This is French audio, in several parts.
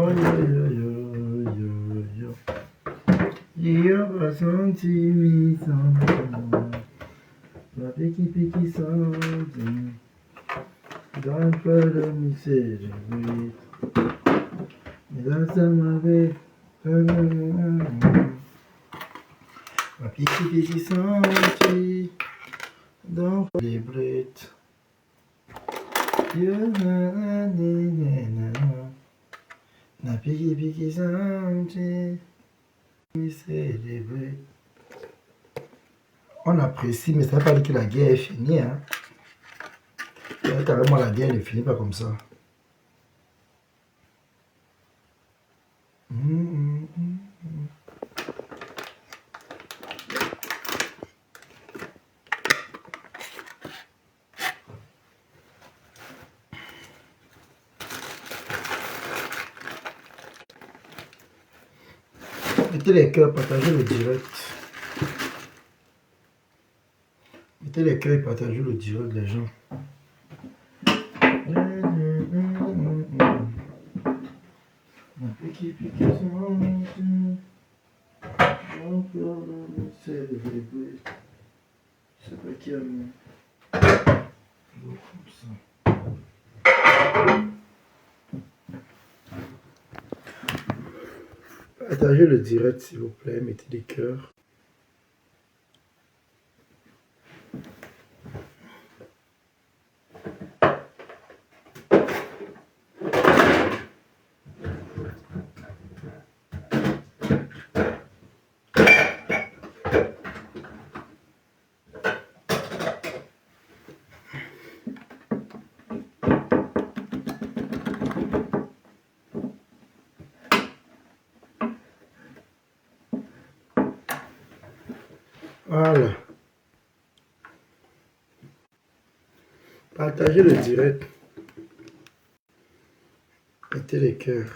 Oh yo yo yo yo yo. Io senti mi sento. La piki piki senti. Dans le misère, oui. Mais dans sa mauvais. La piki piki senti. Dans les brettes. La piki piki senti. Célébrer. On apprécie, mais ça ne veut pas dire que la guerre est finie. Hein. Carrément, la guerre ne finit pas comme ça. Mettez les cœurs, partagez le direct. Mettez les cœurs et partagez le direct des gens. C'est pas qui a mis l'eau comme ça. Partagez le direct s'il vous plaît, mettez des cœurs. Voilà. Partagez le direct. Mettez les cœurs.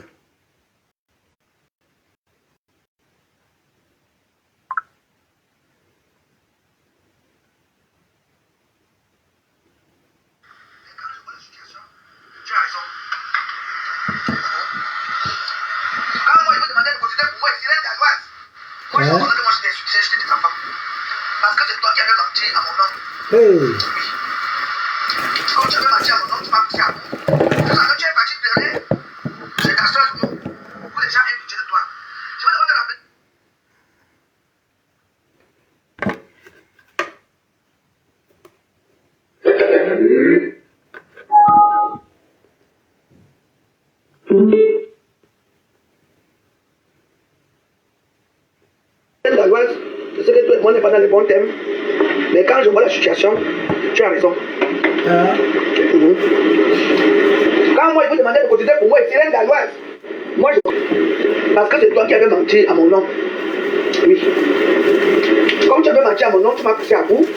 Hey! Quand tu avais menti à mon nom, tu m'as pris à bout. Tout ça, quand tu es parti pleurer, j'ai ta soeur pour beaucoup de gens aient pitié de toi. Je vais te rappeler. Je sais que tout le monde n'est pas dans les bons thèmes, mais quand je vois la situation, tu as raison. Quand moi, il faut demander de cotiser pour moi, Cyril Galloise, moi, parce que c'est toi qui avais menti à mon nom. Oui. Comme tu avais menti à mon nom, tu m'as poussé à bout.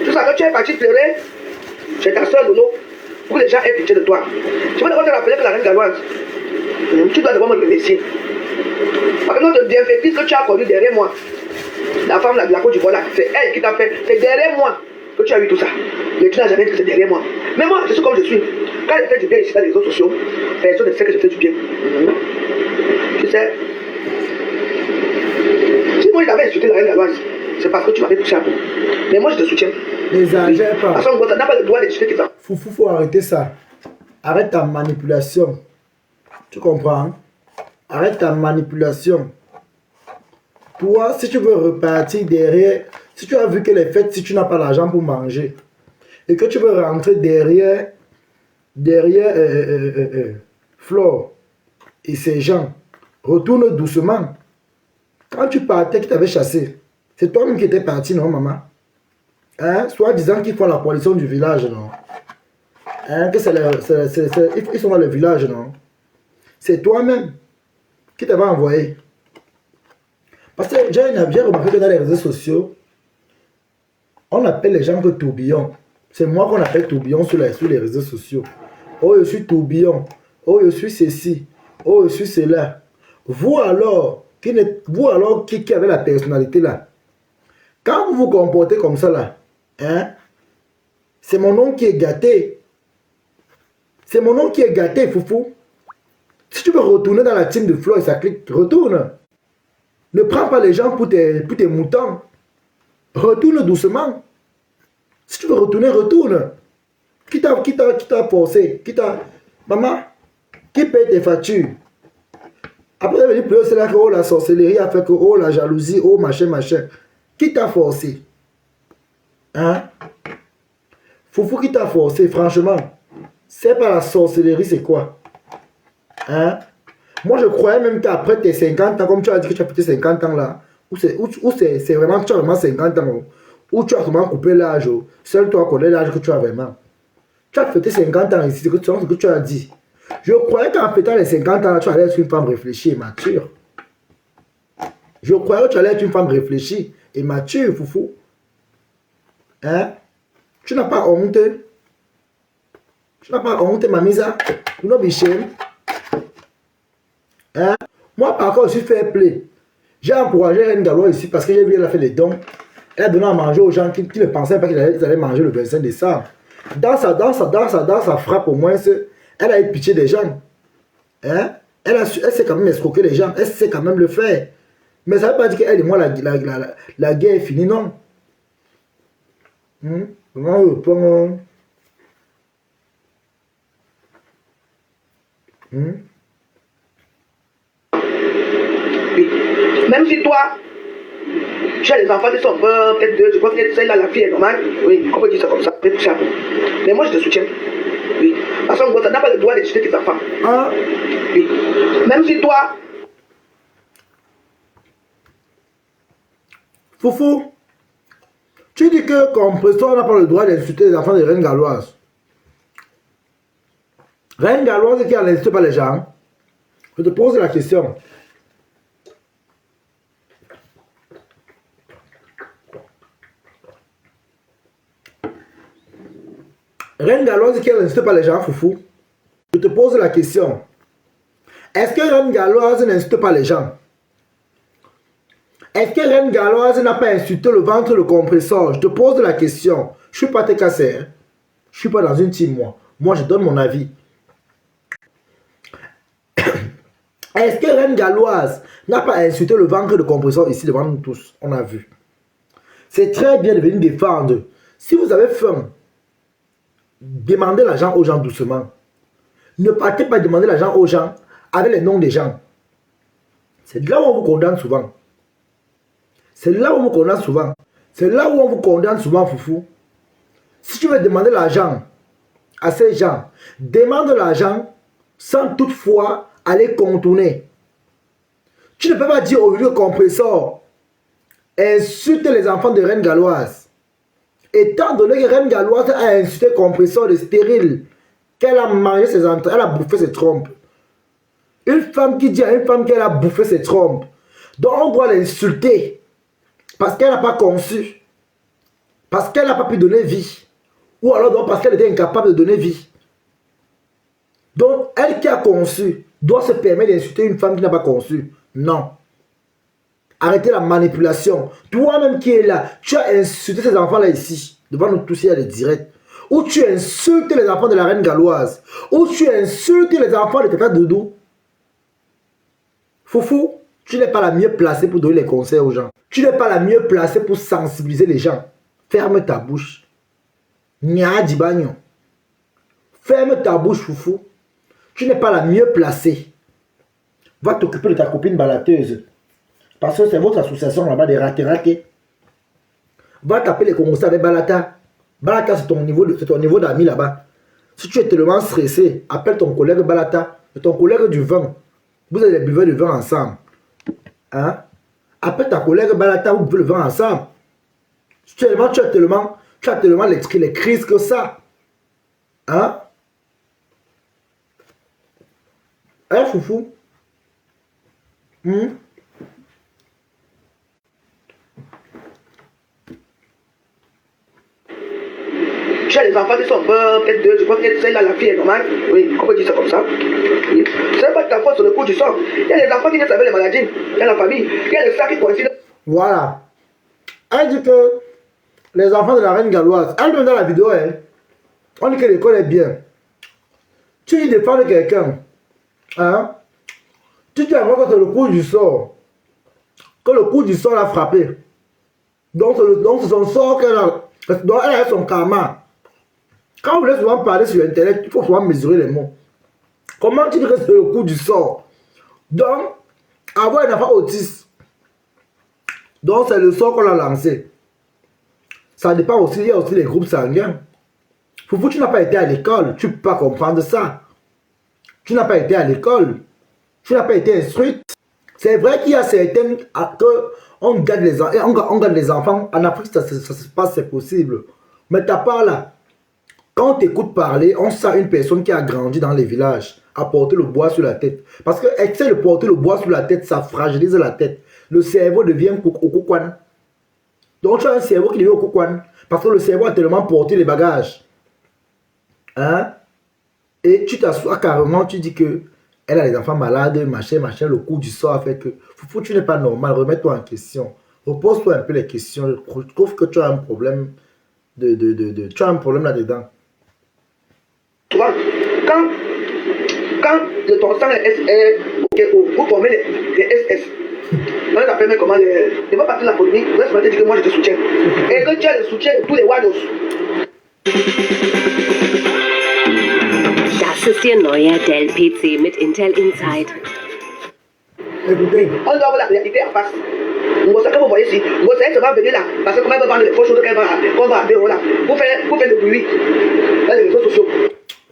Tout ça, quand tu es parti pleurer chez ta soeur Lolo, pour que les gens aient pitié de toi. Je vais d'abord te rappeler que la reine Galloise, tu dois d'abord me remercier. Parce que notre bienfaitrice que tu as connue derrière moi, la femme de la Côte d'Ivoire, c'est elle qui t'a fait. C'est derrière moi que tu as eu tout ça. Mais tu n'as jamais dit que c'est derrière moi. Mais moi, je suis comme je suis. Quand je fais du bien ici dans les réseaux sociaux, personne ne sait que je fais du bien. Tu sais, si moi je t'avais insulté la reine Galloise, c'est parce que tu m'avais poussé à bout. Mais moi je te soutiens. N'exagère pas. Parce qu'on n'a pas le droit de discuter ça. Faut arrêter ça. Arrête ta manipulation. Tu comprends? Hein? Arrête ta manipulation. Toi, si tu veux repartir derrière, si tu as vu que les fêtes, si tu n'as pas l'argent pour manger, et que tu veux rentrer derrière Flore et ces gens, retourne doucement. Quand tu partais, qui t'avait chassé, c'est toi-même qui étais parti, non, maman? Hein? Soit disant qu'ils font la coalition du village, non? Hein? Que ils sont dans le village, non? C'est toi-même qui t'avait envoyé. Parce que j'ai remarqué que dans les réseaux sociaux, on appelle les gens que tourbillon. C'est moi qu'on appelle tourbillon sur les réseaux sociaux. Oh, je suis tourbillon. Oh, je suis ceci. Oh, je suis cela. Vous alors, qui avez la personnalité là, quand vous vous comportez comme ça là, hein, c'est mon nom qui est gâté. C'est mon nom qui est gâté, foufou. Si tu veux retourner dans la team de Flo et sa clique, retourne. Ne prends pas les gens pour tes moutons. Retourne doucement. Si tu veux retourner, retourne. Qui t'a forcé? Maman, qui paye tes factures? Après, elle dit, c'est là que oh, la sorcellerie a fait que oh, la jalousie, oh, machin. Qui t'a forcé? Hein? Foufou, qui t'a forcé, franchement? C'est pas la sorcellerie, c'est quoi? Hein? Moi, je croyais même qu'après tes 50 ans, comme tu as dit que tu as fait tes 50 ans là, où c'est vraiment, tu as vraiment 50 ans, où tu as vraiment coupé l'âge, seul toi connais l'âge que tu as vraiment. Tu as fêté 50 ans ici, c'est ce que tu as dit. Je croyais qu'en fêtant les 50 ans, tu allais être une femme réfléchie et mature. Je croyais que tu allais être une femme réfléchie et mature, foufou. Hein? Tu n'as pas honte? Tu n'as pas honte, mamisa? You know be shame? Hein? Moi, par contre, je suis fair play. J'ai encouragé Reine Galoise ici parce que j'ai vu qu'elle a fait des dons. Elle a donné à manger aux gens qui ne pensaient pas qu'ils allaient manger le 25 décembre. Dans sa frappe, au moins, elle a eu pitié des gens. Hein? Elle sait quand même escroquer les gens. Elle sait quand même le faire. Mais ça ne veut pas dire qu'elle et moi, la guerre est finie, non. Même si toi, tu as des enfants qui sont peut-être deux, je crois que celle-là, la fille est normale. Oui, on peut dire ça comme ça, peut-être ça. Mais moi, je te soutiens. Oui. Parce qu'on n'a pas le droit d'éduquer tes enfants. Ah. Oui. Même si toi. Foufou, tu dis que Compressor n'a pas le droit d'insulter les enfants de Reine Galoise. Reine Galoise qui n'insulte pas les gens. Je te pose la question. Reine Galoise qui n'insulte pas les gens, Foufou. Je te pose la question. Est-ce que Reine Galoise n'insulte pas les gens? Est-ce que Reine Galoise n'a pas insulté le ventre de Compressor? Je te pose la question. Je ne suis pas tes cassés. Hein? Je ne suis pas dans une team, moi. Moi, je donne mon avis. Est-ce que Reine Galoise n'a pas insulté le ventre de Compressor ici devant nous tous? On a vu. C'est très bien de venir défendre. Si vous avez faim, demandez l'argent aux gens doucement. Ne partez pas demander l'argent aux gens avec les noms des gens. C'est là où on vous condamne souvent. C'est là où on vous condamne souvent. C'est là où on vous condamne souvent, Foufou. Si tu veux demander l'argent à ces gens, demande l'argent sans toutefois aller contourner. Tu ne peux pas dire au lieu Compressor, insulte les enfants de Reine Galoise. Étant donné que Reine Galoise a insulté Compressor de stérile, qu'elle a mangé ses entrailles, elle a bouffé ses trompes. Une femme qui dit à une femme qu'elle a bouffé ses trompes, donc on doit l'insulter. Parce qu'elle n'a pas conçu. Parce qu'elle n'a pas pu donner vie. Ou alors donc parce qu'elle était incapable de donner vie. Donc, elle qui a conçu doit se permettre d'insulter une femme qui n'a pas conçu. Non. Arrêtez la manipulation. Toi-même qui es là, tu as insulté ces enfants-là ici. Devant nous tous, il y a les directs. Ou tu insultes les enfants de la Reine Galoise. Ou tu insultes les enfants de Tata Doudou. Foufou, tu n'es pas la mieux placée pour donner les conseils aux gens. Tu n'es pas la mieux placée pour sensibiliser les gens. Ferme ta bouche. Nya Dibagno. Ferme ta bouche, Foufou. Tu n'es pas la mieux placée. Va t'occuper de ta copine balateuse. Parce que c'est votre association là-bas des ratés. Va taper les Congolais avec Balata. Balata, c'est ton niveau d'amis là-bas. Si tu es tellement stressé, appelle ton collègue Balata. C'est ton collègue du vin. Vous allez buvez le vin ensemble. Hein? Appelle ta collègue Balata, vous buvez le vin ensemble. Tu as tellement les crises que ça. Hein? Hein, Foufou? Tu as des enfants qui sont peut-être deux, je crois que celle-là, la fille est normale. Oui, on peut dire ça comme ça. Oui. Ce n'est pas ta faute sur le coup du sort. Il y a des enfants qui naissent avec les maladies dans la famille. Il y a des sacs qui coïncident. Voilà. Elle dit que les enfants de la Reine Galoise, elle dit dans la vidéo, hein, on dit que l'école est bien. Tu dis défendre quelqu'un. Hein? Tu dis à moi que c'est le coup du sort. Que le coup du sort l'a frappé. Donc c'est son sort qu'elle a. Donc elle a son karma. Quand vous voulez souvent parler sur Internet, il faut souvent mesurer les mots. Comment tu dis que c'est le coup du sort? Donc, avoir un enfant autiste. Donc c'est le sort qu'on a lancé. Ça dépend aussi, il y a aussi les groupes sanguins. Foufou, tu n'as pas été à l'école, tu ne peux pas comprendre ça. Tu n'as pas été à l'école, tu n'as pas été instruite. C'est vrai qu'il y a certaines on garde les enfants. En Afrique, ça se passe, c'est possible. Mais t'as pas là. Quand on t'écoute parler, on sent une personne qui a grandi dans les villages à porter le bois sur la tête. Parce que excès de porter le bois sur la tête, ça fragilise la tête. Le cerveau devient au coukouane. Donc tu as un cerveau qui devient au coukouane. Parce que le cerveau a tellement porté les bagages. Hein? Et tu t'assois carrément, tu dis que elle a les enfants malades, machin, le coup du sort a fait que Foufou, tu n'es pas normal, remets-toi en question. Repose-toi un peu les questions. Je trouve que tu as un problème tu as un problème là-dedans. Tu vois, quand ton sang est pour former les SS, on les appelle comment les. Ne pas partir de la polémique, on va se dire que moi je te soutiens. Et que tu as le soutien de tous les Wados. Das ist Ihr neuer Dell-PC mit Intel Inside. Écoutez, On doit avoir la réalité en face. Quand vous voyez ici, vous savez que va venir là, parce que comment elle va vendre les fausses choses qu'on va appeler là, pour faire le bruit dans les réseaux sociaux.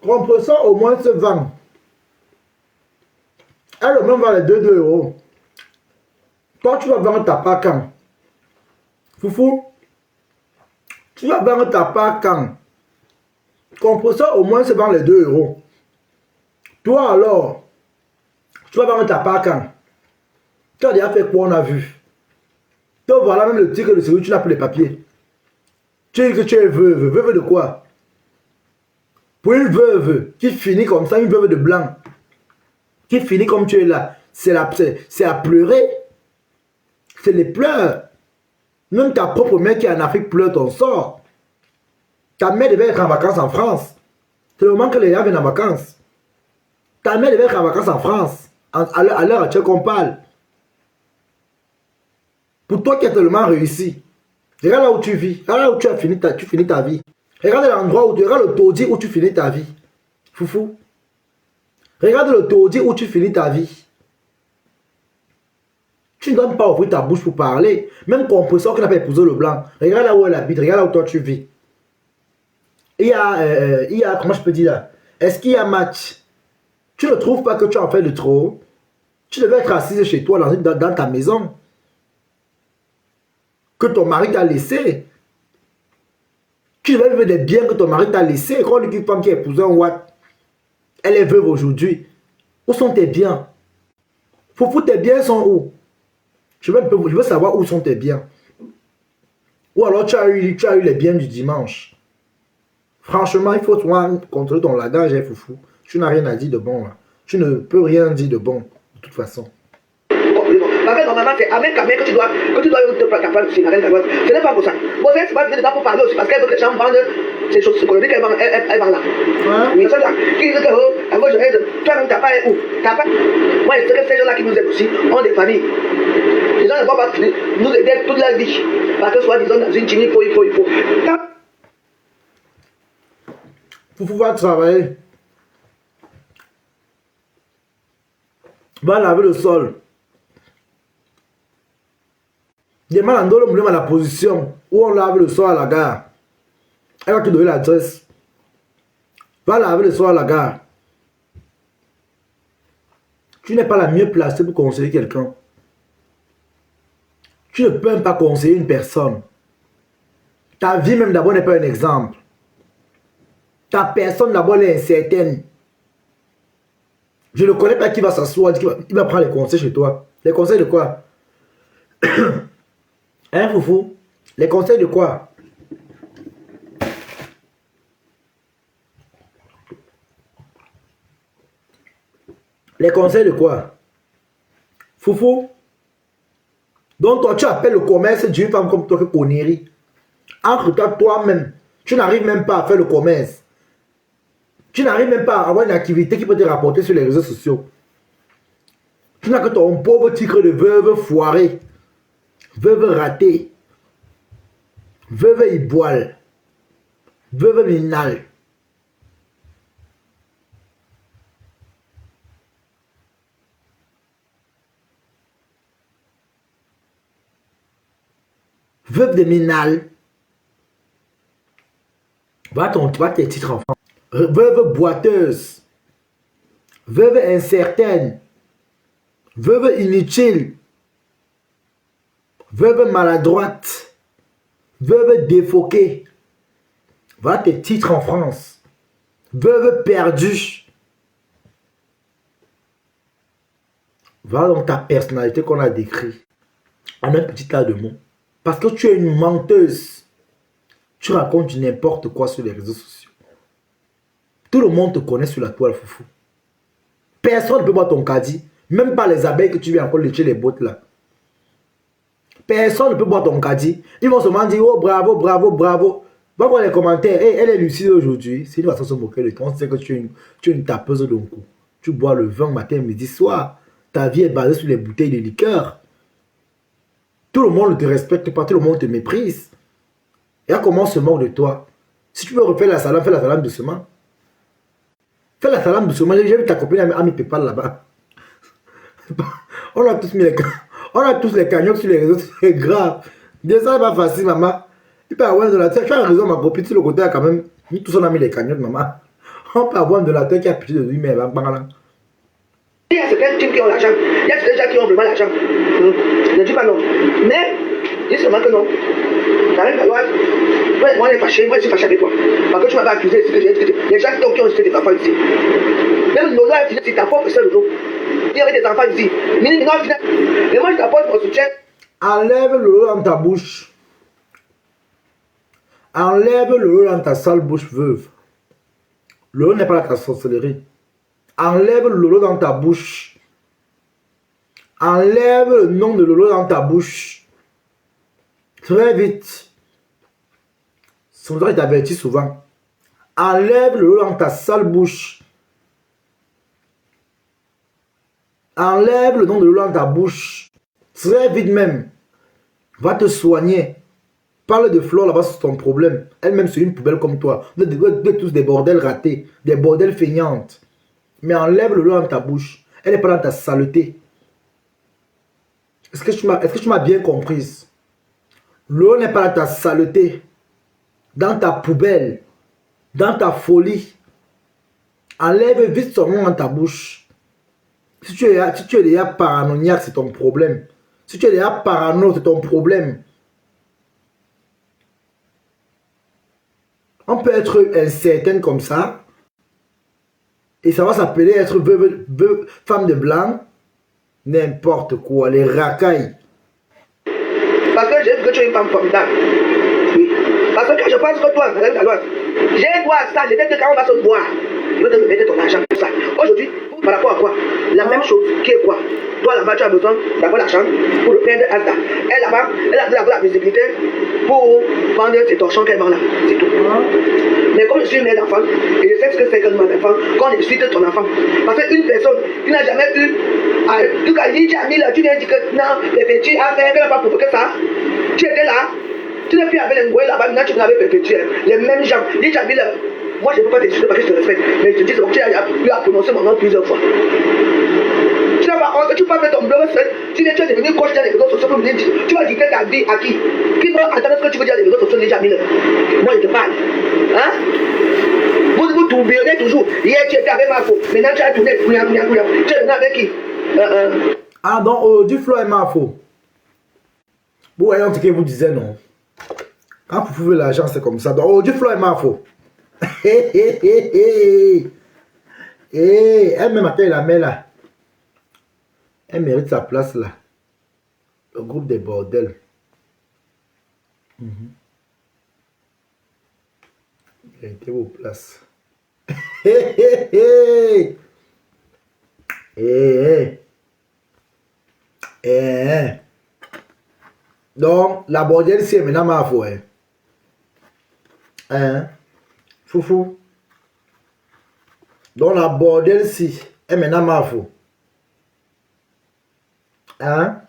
Compression au moins se vend. Elle même vend les 2 euros. Toi, tu vas vendre ta part quand? Foufou, tu vas vendre ta part quand? Compression au moins se vend les 2 euros. Toi alors, tu vas vendre ta part quand? Tu as déjà fait quoi on a vu? Donc voilà même le titre de celui tu n'as plus les papiers. Tu dis que tu es veuve. Veuve de quoi? Pour une veuve qui finit comme ça, une veuve de blanc, qui finit comme tu es là, c'est à pleurer. C'est les pleurs. Même ta propre mère qui est en Afrique pleure ton sort. Ta mère devait être en vacances en France. C'est le moment que les gens viennent en vacances. Ta mère devait être en vacances en France. À l'heure actuelle qu'on parle. Pour toi qui as tellement réussi, regarde là où tu vis, regarde là où tu finis ta vie. Regarde l'endroit où regarde le taudis où tu finis ta vie. Foufou. Regarde le taudis où tu finis ta vie. Tu ne dois pas ouvrir ta bouche pour parler. Même Compression qui n'a pas épousé le blanc. Regarde là où elle habite, regarde là où toi tu vis. Il y a, comment je peux dire là? Est-ce qu'il y a match? Tu ne trouves pas que tu en fais de trop? Tu devais être assise chez toi dans ta maison. Que ton mari t'a laissé. Tu devais vivre des biens que ton mari t'a laissé. Quand une femme qui a épousé un Watt, elle est veuve aujourd'hui. Où sont tes biens? Foufou, tes biens sont où? Je veux savoir où sont tes biens. Ou alors tu as eu les biens du dimanche. Franchement, il faut souvent contrôler ton langage, hein, Foufou. Tu n'as rien à dire de bon. Là. Tu ne peux rien dire de bon, de toute façon. Normalement, c'est avec la mère que tu dois te préparer aussi. Ce n'est pas pour ça. Bon, c'est pas dedans pour parler aussi parce qu'elle veut que les gens vendent ces choses psychologiques qu'elle vend là. Oui, c'est ça. Qui dit que moi je aide, toi-même t'as pas où? T'as pas. Moi, je sais que ces gens-là qui nous aident aussi ont des familles. Les gens ne vont pas nous aider toute leur vie. Parce que soi-disant dans une team, il faut. Foufou va travailler. Va laver le sol. Demande à Ndolo Moulema la position où on lave le sol à la gare. Elle va te donner l'adresse. Va laver le sol à la gare. Tu n'es pas la mieux placée pour conseiller quelqu'un. Tu ne peux même pas conseiller une personne. Ta vie même d'abord n'est pas un exemple. Ta personne d'abord est incertaine. Je ne connais pas qui va s'asseoir, il va prendre les conseils chez toi. Les conseils de quoi? Hein, Foufou? Les conseils de quoi? Les conseils de quoi? Foufou? Donc toi, tu appelles le commerce d'une femme comme toi que connerie. Entre toi, toi-même, tu n'arrives même pas à faire le commerce. Tu n'arrives même pas à avoir une activité qui peut te rapporter sur les réseaux sociaux. Tu n'as que ton pauvre tigre de veuve foiré, veuve raté, veuve iboile, veuve minal. Veuve de Ménal. Va tes titres enfants. Veuve boiteuse. Veuve incertaine. Veuve inutile. Veuve maladroite. Veuve défoquée. Va tes titres en France. Veuve perdue. Va dans ta personnalité qu'on a décrit en un petit tas de mots. Parce que tu es une menteuse. Tu racontes du n'importe quoi sur les réseaux sociaux. Tout le monde te connaît sur la toile, foufou. Personne ne peut boire ton caddie. Même pas les abeilles que tu viens encore lécher les bottes là. Personne ne peut boire ton caddie. Ils vont seulement dire, oh bravo, bravo, bravo. Va voir les commentaires. Hey, elle est lucide aujourd'hui. C'est une façon de se moquer de toi. On sait que tu es une tapeuse d'un coup. Tu bois le vin matin, midi, soir. Ta vie est basée sur les bouteilles de liqueur. Tout le monde ne te respecte pas, tout le monde te méprise. Et là, comment on se moque de toi? Si tu veux refaire la salade, fais la salade doucement. Fais la salade doucement. J'ai vu ta copine à mes PayPal là-bas. On a tous les cagnottes sur les réseaux, c'est grave. Bien ça, c'est pas facile, maman. Il peut avoir de la tête. Tu as raison, ma copine, sur le côté, quand même. Nous tous, on a mis les cagnottes, maman. On peut avoir de la tête qui a pitié de lui, mais elle va pas là. Il y a certains types qui ont l'argent. Il y a certains gens qui ont vraiment l'argent. Je ne dis pas non. Mais, dis seulement que non. Dans même la loi, moi on est fâché, moi je suis fâché avec toi. Parce que tu m'as pas accusé, les gens qui ont jeté des enfants ici. Même Lolo a fini, c'est ta propre soeur Lolo. Il y avait des enfants ici. Mais moi je t'apporte mon soutien. Enlève le Lolo dans ta bouche. Enlève le Lolo dans ta sale bouche veuve. Le Lolo n'est pas ta sorcellerie. Enlève le Lolo dans ta bouche. Enlève le nom de Lolo dans ta bouche. Très vite. Son doigt est averti souvent. Enlève le Lolo dans ta sale bouche. Enlève le nom de Lolo dans ta bouche. Très vite même. Va te soigner. Parle de Flore là-bas sur ton problème. Elle-même c'est une poubelle comme toi. Vous êtes tous des bordels ratés. Des bordels feignantes. Mais enlève le Lolo dans ta bouche. Elle n'est pas dans ta saleté. Est-ce que tu m'as bien comprise? L'eau n'est pas dans ta saleté. Dans ta poubelle. Dans ta folie. Enlève vite son nom dans ta bouche. Si tu es déjà paranoïaque, c'est ton problème. Si tu es déjà parano, c'est ton problème. On peut être incertaine comme ça. Et ça va s'appeler être femme de blanc. N'importe quoi, les racailles. Parce que j'ai vu que tu es une femme formidable. Oui. Parce que je pense que toi, madame la loi, j'ai droit à ça, j'ai dit que quand on va se boire, je vais te mettre ton argent pour ça. Aujourd'hui, par rapport à quoi? La même chose qui est quoi? Toi là-bas, tu as besoin d'avoir l'argent pour le père de Asda. Elle là-bas, elle a besoin de la visibilité pour vendre ses torchons qu'elle vend là. C'est tout. Mais comme je suis une mère d'enfant, et je sais ce que c'est que mon enfant, quand on suite ton enfant. Parce qu'une personne qui n'a jamais eu, tu as dit, tu viens dire que non, les petits affaires, elle n'a pas provoqué ça. Tu étais là, tu n'es plus avec les ngoués là-bas, maintenant tu n'avais perpétué. Les mêmes gens, dis Jamil, moi je ne peux pas t'excuser parce que je te respecte, mais je te dis que tu as prononcé mon nom plusieurs fois. Tu n'as pas honte, tu peux pas mettre ton blog seul. Tu es devenu coach dans les réseaux sociaux pour me dire, tu vas dicter ta vie à qui? Qui va entendre ce que tu veux dire dans les réseaux sociaux, déjà Jamil? Moi je te parle. Hein? Vous tourbillonnez toujours. Hier tu étais avec Mafo, maintenant tu as tourné. Tu es venu avec qui? Ah donc, du Flo et Mafo. Bon, voyons ce que vous disiez, non. Quand vous pouvez l'argent, c'est comme ça. Donc, du Flo et Mafo. Elle-même, attends, la met là. Elle mérite sa place là. Le groupe des bordels. Méritez vos places. Donc, la bordel, c'est maintenant ma foi. Foufou. Donc, la bordel, si, est maintenant ma foi. Hein?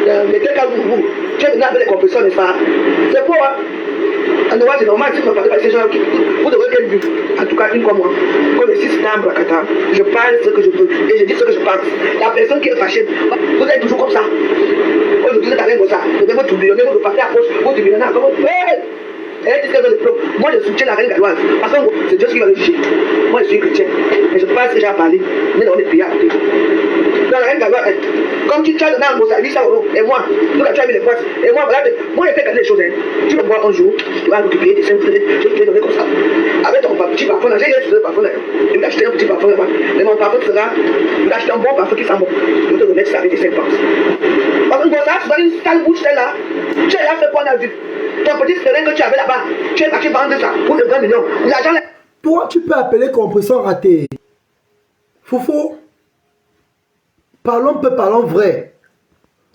Les deux cas où tu es venu avec les compresseurs, n'est-ce pas? C'est quoi? En droit, c'est normal si vous ne parlez pas de ces gens qui vous devrez bien vu. En tout cas, une comme moi, comme le système Brakata, je parle ce que je veux et je dis ce que je pense. La personne qui est fâchée, vous êtes toujours comme ça. Aujourd'hui, vous êtes avec ça. Vous devez vous tourbillonner, vous partez à gauche, vous tourbillonnez à gauche. Elle dit qu'elle veut le plomb. Moi, je soutiens la reine galloise. Parce que c'est Dieu qui va le juger. Moi, je suis chrétien. Et je pense que j'ai à parler. Mais on est payé à côté. Dans la reine galloise, comme tu as le nom pour sa vie, et moi, tu as mis les points. Et moi, voilà, moi, je fais les choses. Tu me vois un jour, tu vas récupérer tes 5 frais, je te les donner comme ça. Avec ton petit parfum, j'ai utilisé le parfum là. Je vais acheter un petit parfum là-bas. Mais mon parfum sera, je vais acheter un bon parfum qui sent bon. Je vais te remettre ça avec tes 5 francs. Parce que ça, tu as une sale bouche là. Tu es là, c'est quoi on a vu? Ton petit serein que tu avais là-bas, tu es parti vendre ça pour le 20 millions. L'argent là. Toi, tu peux appeler compresseur raté. Foufou. Parlons peu, parlons vrai.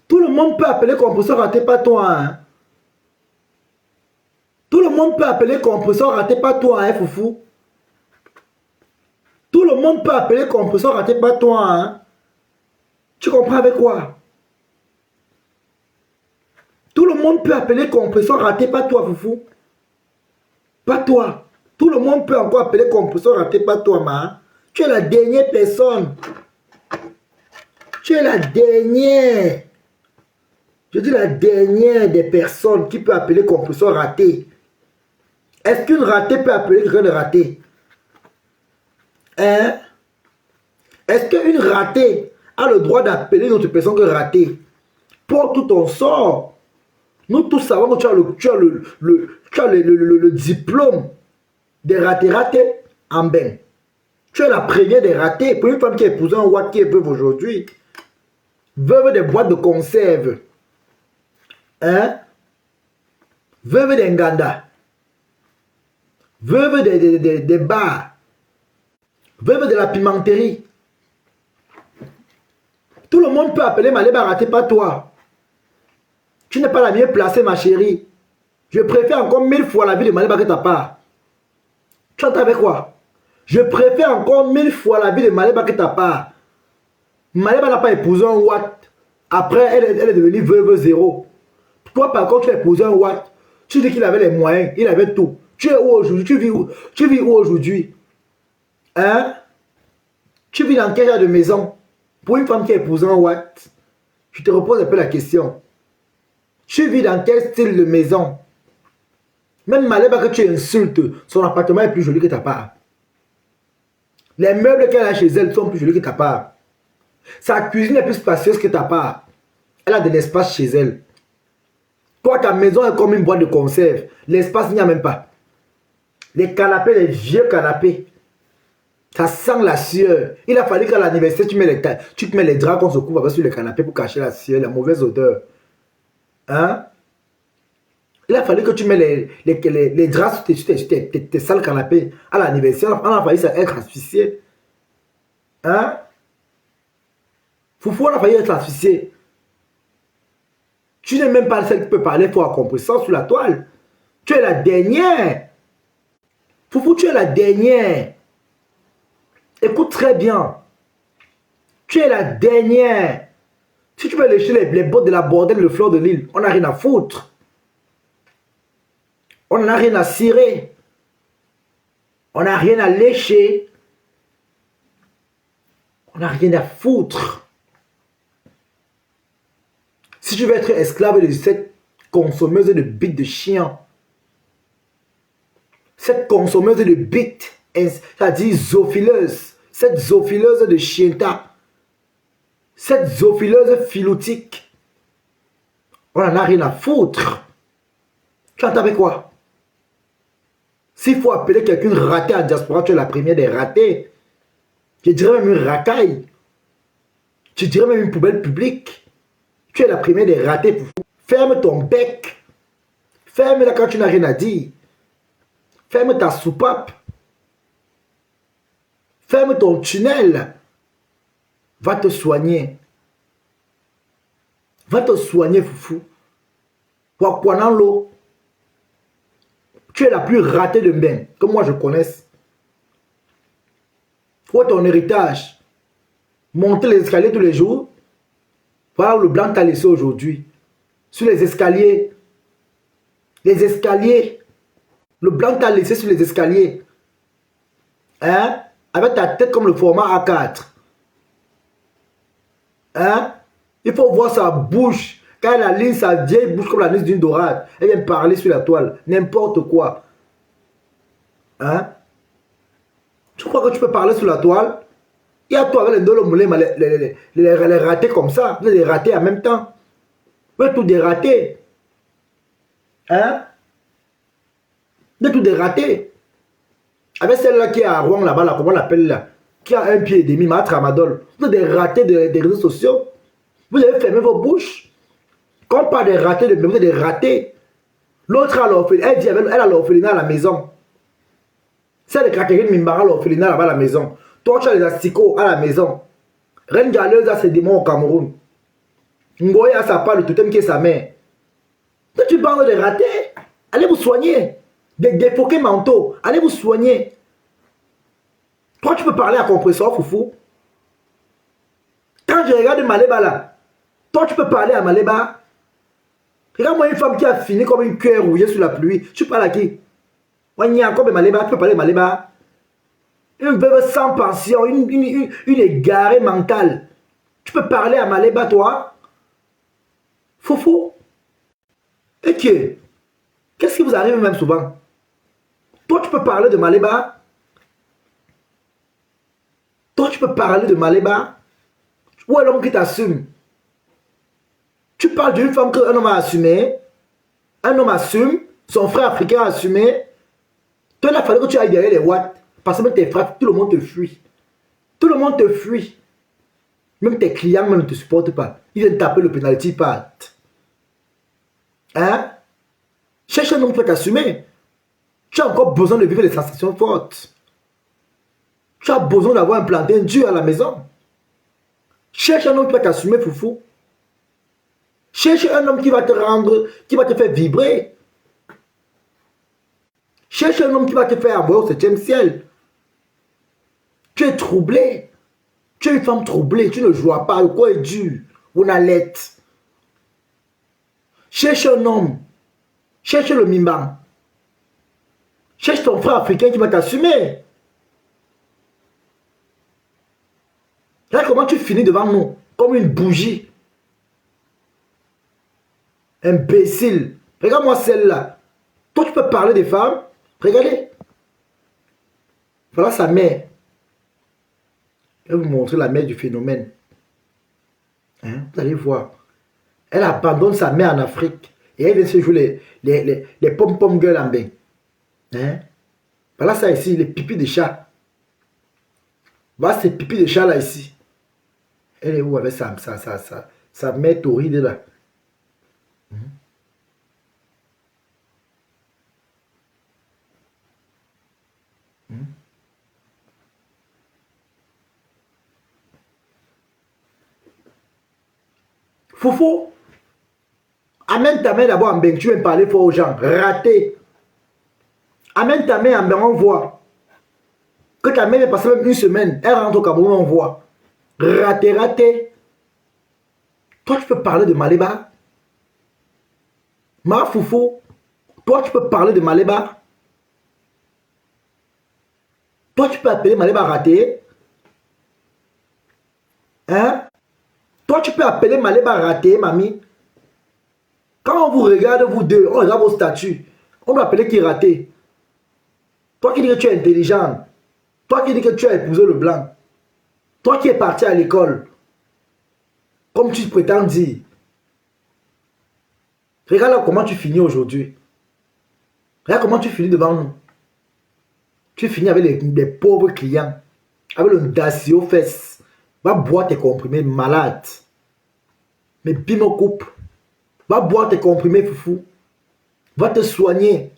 Tout le monde peut appeler compresseur raté, pas toi. Hein? Tout le monde peut appeler compresseur raté, pas toi, hein, Foufou. Tout le monde peut appeler compresseur raté, pas toi. Hein? Tu comprends avec quoi? Tout le monde peut appeler compresseur raté, pas toi, Foufou. Pas toi. Tout le monde peut encore appeler compresseur raté, pas toi, ma. Tu es la dernière personne. Tu es la dernière. Je dis la dernière des personnes qui peut appeler compresseur raté. Est-ce qu'une ratée peut appeler quelqu'un de raté? Hein? Est-ce qu'une ratée a le droit d'appeler une autre personne que ratée? Pour tout ton sort. Nous tous savons que tu as le diplôme des ratés en bain. Tu es la première des ratés. Pour une femme qui a épousé un roi qui est veuve aujourd'hui. Veuve des boîtes de conserve. Hein? Veuve des nganda. Veuve des bars. Veuve de la pimenterie. Tout le monde peut appeler Maléba raté, pas toi. Tu n'es pas la mieux placée, ma chérie. Je préfère encore 1000 fois la vie de Maléba que ta part. Tu entends avec quoi? Je préfère encore 1000 fois la vie de Maléba que ta part. Maléba n'a pas épousé un Watt. Après, elle est devenue veuve zéro. Toi, par contre, tu as épousé un Watt. Tu dis qu'il avait les moyens, il avait tout. Tu es où aujourd'hui? Tu vis où aujourd'hui? Hein? Tu vis dans quel genre de maison? Pour une femme qui a épousé un Watt, je te repose un peu la question. Tu vis dans quel style de maison? Même Maléba que tu insultes, son appartement est plus joli que ta part. Les meubles qu'elle a chez elle sont plus jolis que ta part. Sa cuisine est plus spacieuse que ta part. Elle a de l'espace chez elle. Toi, ta maison est comme une boîte de conserve. L'espace, il n'y a même pas. Les canapés, les vieux canapés. Ça sent la sueur. Il a fallu qu'à l'anniversaire, tu te mets les draps qu'on se couvre sur les canapés pour cacher la sueur, la mauvaise odeur. Hein? Il a fallu que tu mets les draps sur tes sales canapés à l'anniversaire. On a failli être asphyxié. Hein? Foufou, on a failli être asphyxié. Tu n'es même pas celle qui peut parler pour compresseur sur la toile. Tu es la dernière. Foufou, tu es la dernière. Écoute très bien. Tu es la dernière. Si tu veux lécher les bottes de la bordelle de fleur de l'île, on n'a rien à foutre. On n'a rien à cirer. On n'a rien à lécher. On n'a rien à foutre. Si tu veux être esclave de cette consommeuse de bites de chien, cette consommeuse de bites, c'est-à-dire zoophileuse, cette zoophileuse de chienta, cette zoophileuse philotique, on n'en a rien à foutre. Tu entends avec quoi? S'il faut appeler quelqu'un raté en diaspora, tu es la première des ratés. Je dirais même une racaille. Je dirais même une poubelle publique. Tu es la première des ratés. Ferme ton bec. Ferme-la quand tu n'as rien à dire. Ferme ta soupape. Ferme ton tunnel. Va te soigner. Va te soigner, foufou. Tu Tu es la plus ratée de Mbeng que moi je connaisse. Où est ton héritage? Monter les escaliers tous les jours. Voilà où le blanc t'a laissé aujourd'hui. Sur les escaliers. Les escaliers. Le blanc t'a laissé sur les escaliers. Hein? Avec ta tête comme le format A4. Hein? Il faut voir sa bouche. Quand elle aligne sa vieille bouche comme la niche d'une dorade, elle vient parler sur la toile. N'importe quoi. Hein? Tu crois que tu peux parler sur la toile? Il y a toi avec les Ndolo Moulé, les ratés comme ça. Vous les ratés en même temps. Vous êtes tous des ratés. Hein? Vous êtes tous des ratés. Avec celle-là qui est à Rouen là-bas, là, comment on l'appelle là? Qui a un pied et demi, ma tramadol. Vous êtes des ratés des réseaux sociaux. Vous avez fermé vos bouches. Quand on parle des ratés, vous êtes des ratés. L'autre a l'orphelinat, elle a l'orphelinat à la maison. C'est de Catherine Mimbara, l'orphelinat là-bas à la maison. Toi, tu as les asticots à la maison. Reine Galeuse a ses démons au Cameroun. Ngoye a sa part de totem qui est sa mère. Toi, tu parles de ratés. Allez vous soigner. Des défoqués mentaux. Allez vous soigner. Toi, tu peux parler à compresseur, foufou. Quand je regarde Maléba là, toi, tu peux parler à Maléba. Regarde-moi une femme qui a fini comme une cuillère rouillée sous la pluie. Tu parles à qui? Moi, il y a encore Maléba. Tu peux parler à Maléba. Une veuve sans pension, une égarée mentale. Tu peux parler à Maléba, toi? Foufou. Et qu'est-ce qui vous arrive même souvent? Toi, tu peux parler de Maléba? Toi, tu peux parler de Maléba? Où est l'homme qui t'assume? Tu parles d'une femme qu'un homme a assumé. Un homme assume. Son frère africain a assumé. Toi, il a fallu que tu ailles derrière les watts. Parce que même tes frères, tout le monde te fuit. Tout le monde te fuit. Même tes clients même ne te supportent pas. Ils viennent taper le penalty part. Hein? Cherche un homme qui peut t'assumer. Tu as encore besoin de vivre des sensations fortes. Tu as besoin d'avoir implanté un Dieu à la maison. Cherche un homme qui va t'assumer, foufou. Cherche un homme qui va te rendre, qui va te faire vibrer. Cherche un homme qui va te faire avoir au 7e ciel. Tu es troublé. Tu es une femme troublée. Tu ne joues pas. Le corps est dur. On a l'aide. Cherche un homme. Cherche le mimban. Cherche ton frère africain qui va t'assumer. Regarde comment tu finis devant nous. Comme une bougie. Imbécile. Regarde-moi celle-là. Toi, tu peux parler des femmes. Regardez. Voilà sa mère. Je vais vous montrer la mère du phénomène. Hein? Vous allez voir. Elle abandonne sa mère en Afrique. Et elle vient se jouer les pom-pom girls en bain. Hein? Voilà ça ici, les pipis de chat. Voilà ces pipis de chat là ici. Elle est où avec sa mère torride là? Foufou, amène ta main d'abord en bain, tu viens parler fort aux gens, raté. Amène ta main en bain, on voit. Que ta main est passée même une semaine, elle rentre au Cameroun, on voit. Raté, raté. Toi, tu peux parler de Maléba. Ma foufou, toi, tu peux parler de Maléba. Toi, tu peux appeler Maléba raté. Hein? Toi, tu peux appeler Maléba raté, mamie. Quand on vous regarde, vous deux, on regarde vos statuts. On doit appeler qui raté. Toi qui dis que tu es intelligent. Toi qui dis que tu as épousé le blanc. Toi qui es parti à l'école. Comme tu prétends dire. Regarde là comment tu finis aujourd'hui. Regarde comment tu finis devant nous. Tu finis avec des pauvres clients. Avec le dacier aux fesses. Va boire tes comprimés malades. Mais bimo coupe. Va boire tes comprimés foufou. Va te soigner.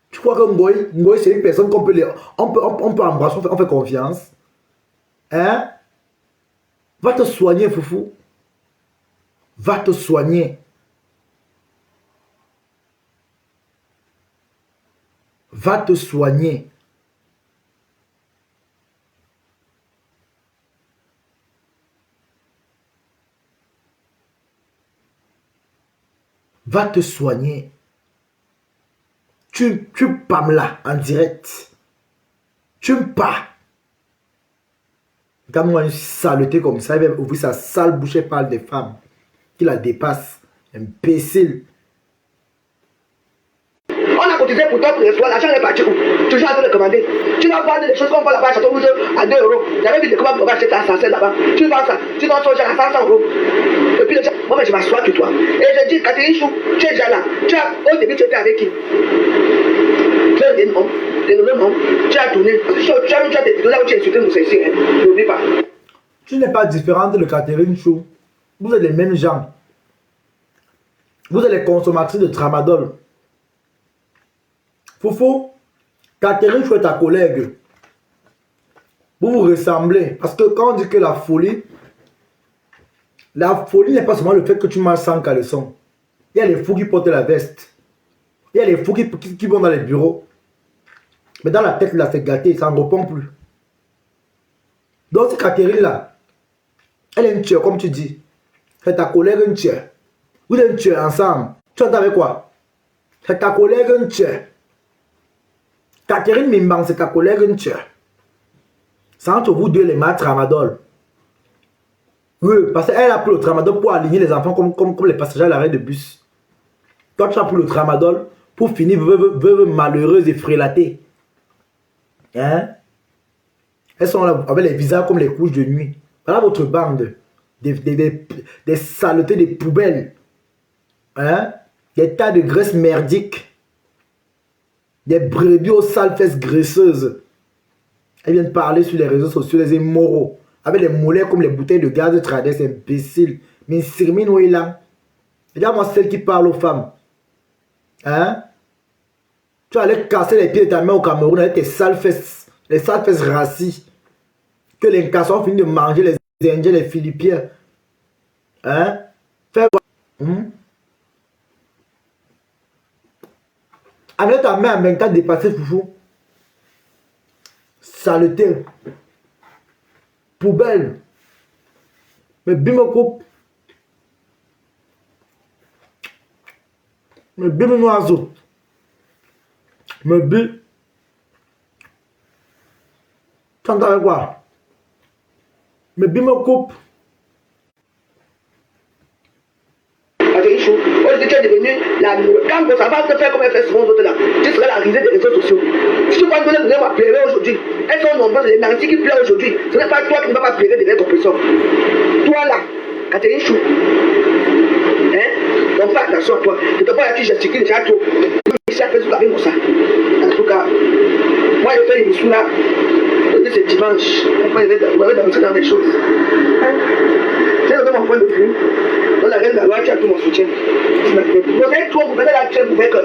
Tu crois que Ngoy c'est une personne qu'on peut, on peut embrasser, on fait confiance. Hein? Va te soigner foufou. Va te soigner. Va te soigner. Va te soigner. Tu parles là, en direct. Tu me parles. Quand moi, une saleté comme ça, il va ouvrir sa sale bouche et parle des femmes qui la dépassent. Imbécile. On a cotisé pour toi pour les soins, l'argent est parti où? Toujours en train de commander. Tu n'as pas des choses qu'on voit là-bas à Château Rouge à 2 euros. J'avais vu des commandes pour acheter à 100 là-bas. Tu vends ça, tu vends ça à 500 euros. Et puis, moi, je m'assois que toi. Et je dis, Catherine Chou, tu es déjà là. Au début, tu étais avec qui? Tu es le nom. Tu as tourné. Tu as des vidéos là où tu as insulté Moussa ici. N'oublie pas. Tu n'es pas différente de Catherine Chou. Vous êtes les mêmes gens. Vous êtes les consommatrices de tramadol. Foufou, Catherine Chou est ta collègue. Vous vous ressemblez. Parce que quand on dit que la folie n'est pas seulement le fait que tu manges sans caleçon. Il y a les fous qui portent la veste. Il y a les fous qui vont dans les bureaux. Mais dans la tête, là, c'est gâté, ça ne répond plus. Donc, cette Catherine-là, elle est une tueur, comme tu dis. C'est ta collègue une tueur. Vous êtes une tueur ensemble. Tu entends avec quoi? C'est ta collègue une tueur. Catherine Mimbang, c'est ta collègue une tueur. C'est entre vous deux les mains tramadol. Oui, parce qu'elle a pris le tramadol pour aligner les enfants comme les passagers à l'arrêt de bus. Toi, tu as pris le tramadol pour finir veuve malheureuse et frélatée. Hein? Elles sont là avec les visages comme les couches de nuit. Voilà votre bande. Des saletés, des poubelles. Hein? Des tas de graisse merdique. Des brebis aux sales fesses graisseuses. Elles viennent parler sur les réseaux sociaux, les immoraux. Avec les mollets comme les bouteilles de gaz de Tradès, imbéciles. Mais Sirmine, où est là? Regarde-moi celle qui parle aux femmes. Hein? Tu allais casser les pieds de ta main au Cameroun avec tes sales fesses. Les sales fesses racistes. Que les Incassons ont fini de manger les Indiens, les Philippiens. Hein? Fais quoi? Avec ta main en même temps dépassé, foufou. Saleté. Poubelle. Mais bim coupe. Mais bim oiseau. Mais bim. Tu entends avec quoi? Mais bim coupe. Tu es devenu la quand ça va te faire comme elle fait souvent aux autres là, tu seras la risée des réseaux sociaux. Si tu vas donner va pleurer aujourd'hui, elles sont nombreuses les nantis qui pleurent aujourd'hui. Ce n'est pas toi qui ne vas pas pleurer derrière ton pression. Toi là, Catherine Chou, hein? Donc fais attention à toi. Je te vois là, tu gesticules déjà trop. Ici à Facebook avec moi ça. En tout cas, moi je fais l'émission là. C'est dimanche. Moi je vais danser dans les choses. C'est vraiment mon point de vue. Dans la reine de la loi, tu as tout mon soutien. Vous êtes trop, vous faites la chaîne, vous faites que.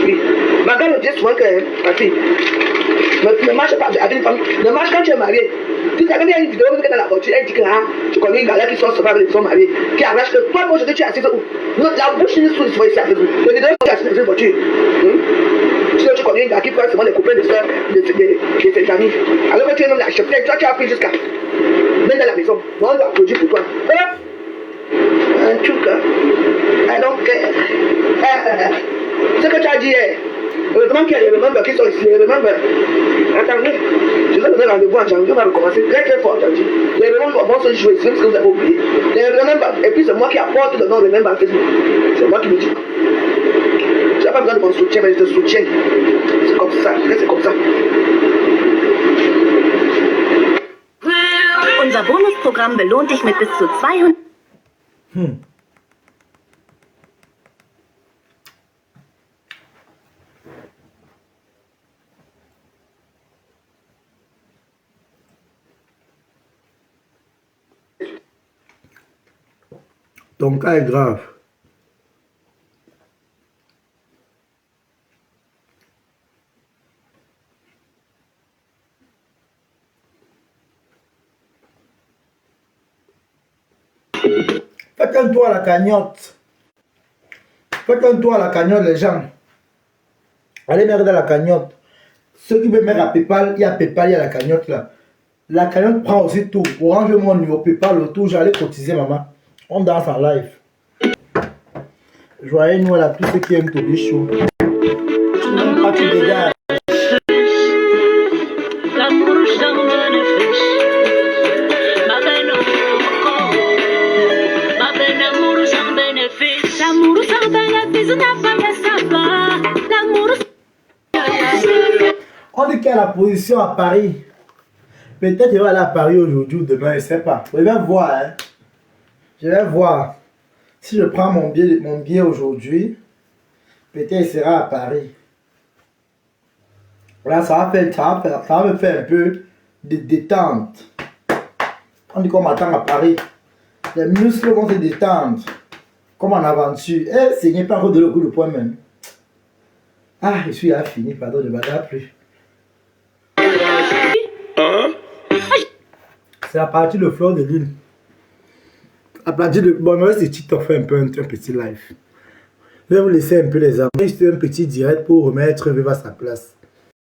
Oui. Ma femme me dit souvent que, ma fille, ne marche pas avec une femme, ne marche quand tu es marié. Tu savais, il y a une vidéo où tu es dans la voiture, elle dit que tu connais une galère qui sont sauvables, ils sont mariés, qui arrache que toi, aujourd'hui, tu es assise où? La bouche n'est sous ici avec vous. Le vidéo, tu es assise dans une voiture. Sinon, tu connais une gars qui prend seulement les copains de soeurs de ses amis. Alors que tu es dans la chef, toi, tu as pris jusqu'à. Même dans la maison, moi, on l'a produit pour toi. En tout cas, donc, ce que tu as dit hier, heureusement qu'il y a les membres qui sont ici, les membres. Attendez, je vais donner rendez-vous en janvier, on va recommencer très très fort aujourd'hui. Les membres vont se jouer, c'est ce que vous avez oublié. Et puis c'est moi qui apporte le nom de membres à Facebook. C'est moi qui le dis. Tu n'as pas besoin de mon soutien, mais je te soutiens. C'est comme ça, c'est comme ça. Unser Bonusprogramm belohnt dich mit bis zu 200... Ton cas est grave. Faites un tour à la cagnotte. Faites un tour à la cagnotte, les gens. Allez merde à la cagnotte. Ceux qui veulent mettre à PayPal, il y a PayPal, il y a la cagnotte là. La cagnotte prend aussi tout. Orange mon numéro PayPal, le tout, j'allais cotiser, maman. On danse en live. Joyeux Noël à tous ceux qui aiment Toby Show. Pas tu dégages. On dit qu'il y a la position à Paris. Peut-être qu'il va aller à Paris aujourd'hui ou demain, je ne sais pas. Je vais voir. Hein. Je vais voir. Si je prends mon billet aujourd'hui, peut-être il sera à Paris. Voilà, ça va me faire un peu de détente. On dit qu'on m'attend à Paris. Les muscles vont se détendre. Comme en aventure. Eh, ce n'est pas redonner le coup de poing même. Ah, je suis là fini, pardon, je ne m'attends plus. C'est à partir de Fleur de Lune. À partir de... Bon, moi, c'est TikTok fait un petit live. Je vais vous laisser un peu les amis. Juste un petit direct pour remettre Veva à sa place.